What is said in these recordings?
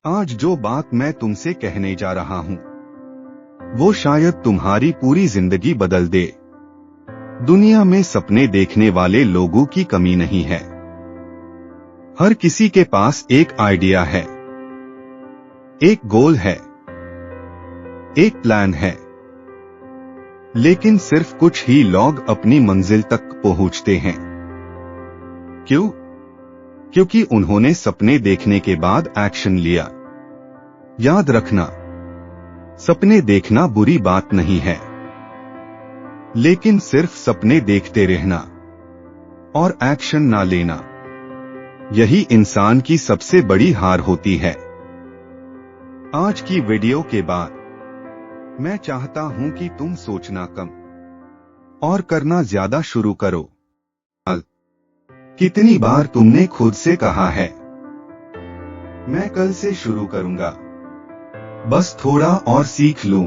आज जो बात मैं तुमसे कहने जा रहा हूं वो शायद तुम्हारी पूरी जिंदगी बदल दे। दुनिया में सपने देखने वाले लोगों की कमी नहीं है। हर किसी के पास एक आइडिया है, एक गोल है, एक प्लान है, लेकिन सिर्फ कुछ ही लोग अपनी मंजिल तक पहुंचते हैं। क्यों? क्योंकि उन्होंने सपने देखने के बाद एक्शन लिया। याद रखना, सपने देखना बुरी बात नहीं है, लेकिन सिर्फ सपने देखते रहना और एक्शन ना लेना, यही इंसान की सबसे बड़ी हार होती है। आज की वीडियो के बाद मैं चाहता हूं कि तुम सोचना कम और करना ज्यादा शुरू करो। कितनी बार तुमने खुद से कहा है, मैं कल से शुरू करूंगा, बस थोड़ा और सीख लूं,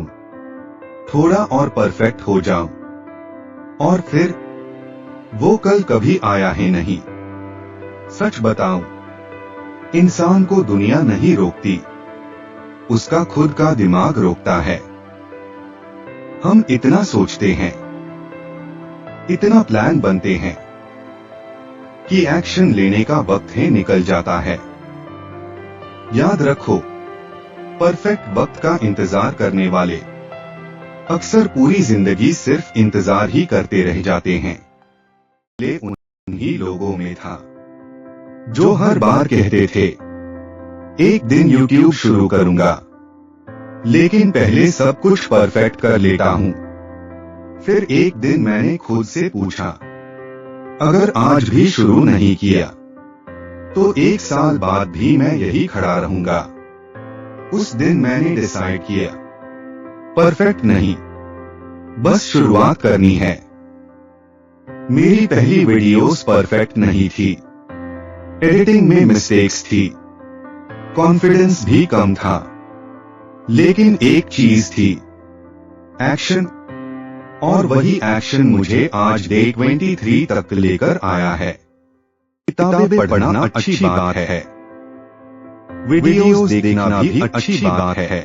थोड़ा और परफेक्ट हो जाऊं, और फिर वो कल कभी आया ही नहीं। सच बताऊं, इंसान को दुनिया नहीं रोकती, उसका खुद का दिमाग रोकता है। हम इतना सोचते हैं, इतना प्लान बनते हैं कि एक्शन लेने का वक्त ही निकल जाता है। याद रखो, परफेक्ट वक्त का इंतजार करने वाले अक्सर पूरी जिंदगी सिर्फ इंतजार ही करते रह जाते हैं। ले उन्हीं लोगों में था जो हर बार कहते थे, एक दिन YouTube शुरू करूंगा, लेकिन पहले सब कुछ परफेक्ट कर लेता हूं। फिर एक दिन मैंने खुद से पूछा, अगर आज भी शुरू नहीं किया तो एक साल बाद भी मैं यही खड़ा रहूंगा। उस दिन मैंने डिसाइड किया, परफेक्ट नहीं, बस शुरुआत करनी है। मेरी पहली वीडियोस परफेक्ट नहीं थी, एडिटिंग में मिस्टेक्स थी, कॉन्फिडेंस भी कम था, लेकिन एक चीज थी, एक्शन। और वही एक्शन मुझे आज डे 23 तक लेकर आया है। किताबें पढ़ना अच्छी बात है, वीडियोस देखना भी अच्छी बात है,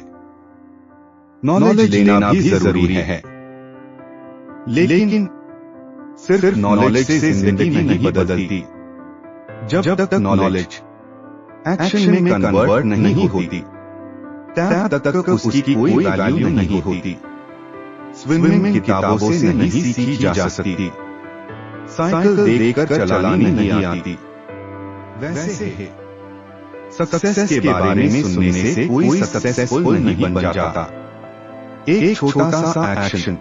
नॉलेज लेना भी जरूरी है, लेकिन सिर्फ नॉलेज से जिंदगी नहीं बदलती। जब तक नॉलेज एक्शन में कन्वर्ट नहीं होती, तब तक उसकी कोई वैल्यू नहीं होती। स्विमिंग किताबों से नहीं सीखी जा सकती, साइकिल देखकर चलानी नहीं आती। वैसे ही सक्सेस के बारे में सुनने से कोई सक्सेसफुल नहीं बन जाता। एक छोटा सा एक्शन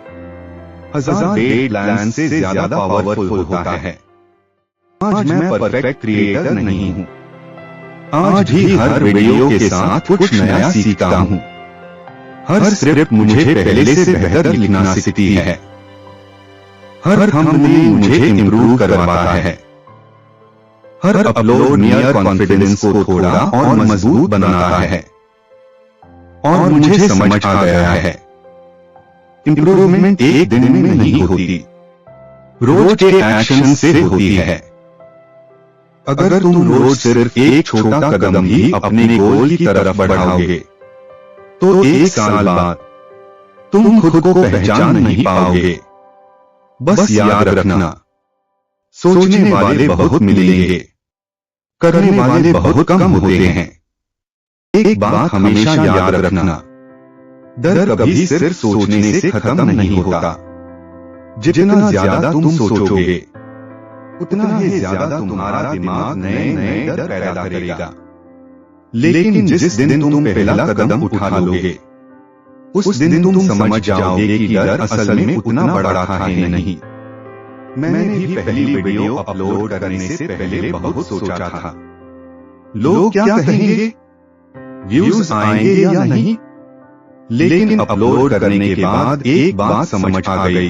हजार पेड प्लान से ज्यादा पावरफुल होता है। आज मैं परफेक्ट क्रिएटर नहीं हूं, आज भी हर वीडियो के साथ कुछ नया सीखता हूं। हर स्क्रिप्ट मुझे पहले से बेहतर लिखना सीखती है, हर थंबनेल मुझे इम्प्रूव करवाता है, हर अपलोड मेरा कॉन्फिडेंस को थोड़ा और मजबूत बनाता है। और मुझे समझ आ गया है, इंप्रूवमेंट एक दिन में नहीं होती, रोज के एक्शन से होती है। अगर तुम रोज सिर्फ एक छोटा कदम ही अपने गोल की तरफ बढ़ाओगे, तो एक साल बाद तुम खुद को पहचान नहीं पाओगे। बस याद रखना, सोचने वाले बहुत मिलेंगे, करने वाले बहुत कम होते हैं। एक बात हमेशा याद रखना, डर कभी सिर्फ सोचने से खत्म नहीं होता। जितना ज्यादा तुम सोचोगे, उतना ही ज्यादा तुम्हारा दिमाग नए नए डर पैदा करेगा। लेकिन जिस दिन तुम पहला कदम उठा लोगे, उस दिन तुम समझ जाओगे कि डर असल में उतना बड़ा था ही नहीं। मैंने भी पहली वीडियो अपलोड करने से पहले बहुत सोचा था, लोग क्या कहेंगे, व्यूज आएंगे या नहीं। लेकिन अपलोड करने के बाद एक बात समझ आ गई,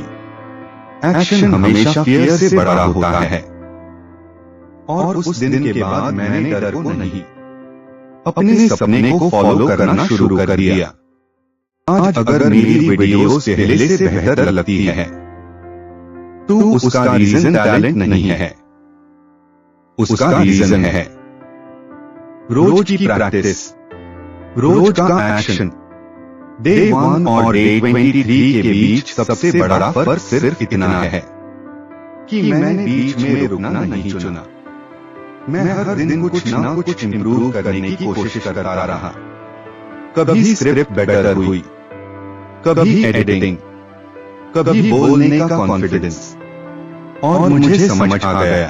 एक्शन हमेशा फियर से बड़ा होता है। और उस दिन के बाद मैंने डर को नहीं, अपने सपने को फॉलो करना शुरू कर दिया। आज अगर मेरी वीडियोस पहले से बेहतर लगती है, तो उसका रीजन टैलेंट नहीं है, उसका रीजन है रोज की प्रैक्टिस, रोज का एक्शन। डे 1 और डे 23 के बीच सबसे बड़ा फर्क सिर्फ इतना है कि मैंने बीच में रुकना नहीं चुना। मैं हर दिन कुछ ना कुछ इम्प्रूव करने की कोशिश करता रहा। कभी स्क्रिप्ट बेटर हुई, कभी एडिटिंग, कभी बोलने का कॉन्फिडेंस। और मुझे समझ आ गया,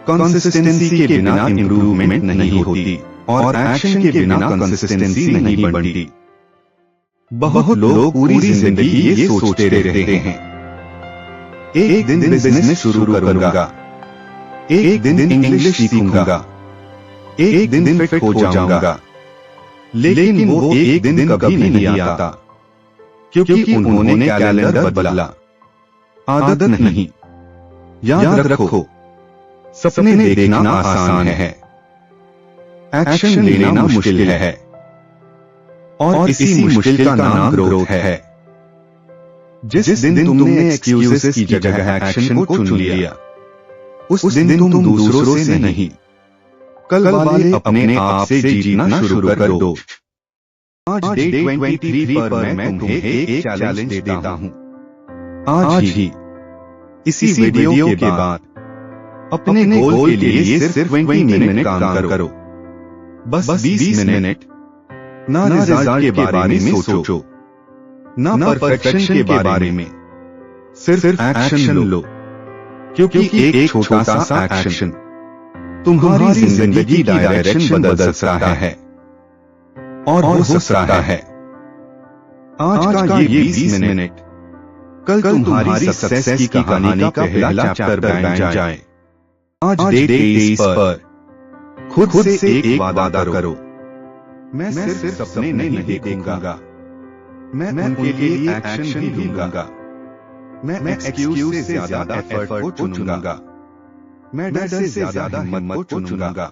कंसिस्टेंसी के बिना इम्प्रूवमेंट नहीं होती और एक्शन के बिना कंसिस्टेंसी नहीं बनती। बहुत लोग पूरी जिंदगी ये सोचते रहते हैं, एक दिन बिजनेस शुरू करूंगा, एक दिन इंग्लिश सीखूंगा, एक दिन फिट हो जाऊंगा। लेकिन वो एक दिन कभी नहीं आता, क्योंकि उन्होंने कैलेंडर बदला, आदत नहीं। याद रखो, सपने देखना आसान है, एक्शन लेना मुश्किल है, और इसी मुश्किल का नाम ग्रोथ है। जिस दिन तुमने एक्सक्यूजेस की जगह एक्शन को चुन लिया, उस दिन तुम दूसरों से नहीं, कल वाले अपने आप से जीना शुरू कर दो। आज डे 23 पर मैं तुम्हें एक चैलेंज देता हूं। आज ही इसी वीडियो के बाद अपने गोल के लिए सिर्फ 20 मिनट काम करो। बस 20 मिनट। ना रिजल्ट के बारे में सोचो, ना परफेक्शन के बारे में, सिर्फ एक्शन लो। क्योंकि एक छोटा सा एक्शन तुम्हारी जिंदगी की डायरेक्शन बदल सकता है, और हो सकता है आज का ये 20 मिनट कल तुम्हारी सक्सेस की कहानी का पहला चैप्टर बन जाए। आज डे 23 पर खुद से एक वादा करो, मैं सिर्फ सपने नहीं देखूंगा, मैं उनके लिए एक्शन भी लूंगा। मैं एक्सक्यूज से ज्यादा एफर्ट को चुनूंगा, मैं डर से ज्यादा हिम्मत को चुनूंगा।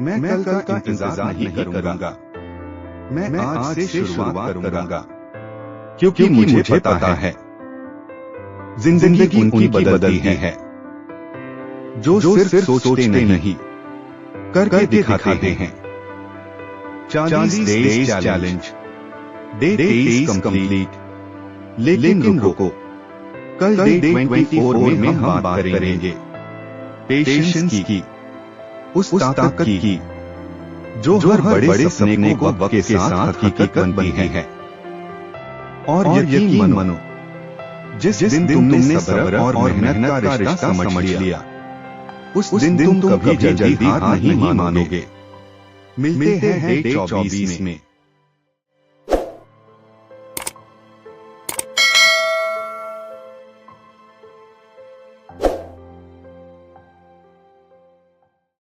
मैं कल का इंतजार नहीं करूंगा, मैं आज से शुरुआत करूंगा। क्योंकि मुझे पता है जिंदगी उनकी बदलती है जो सिर्फ सोचते नहीं, करके दिखाते हैं। 40 डेज चैलेंज, डे 23 कंप्लीट। लेकिन रुको, कल डे 24 में हम बात करेंगे पेशेंस की, उस ताकत की जो हर बड़े सपने को वक्त के साथ हकीकत बनती है। और यकीन मानो, जिस दिन तुमने सब्र और मेहनत का रिश्ता समझ लिया, उस दिन तुम कभी जल्दी हार नहीं मानोगे। मिलते हैं डे 24 में।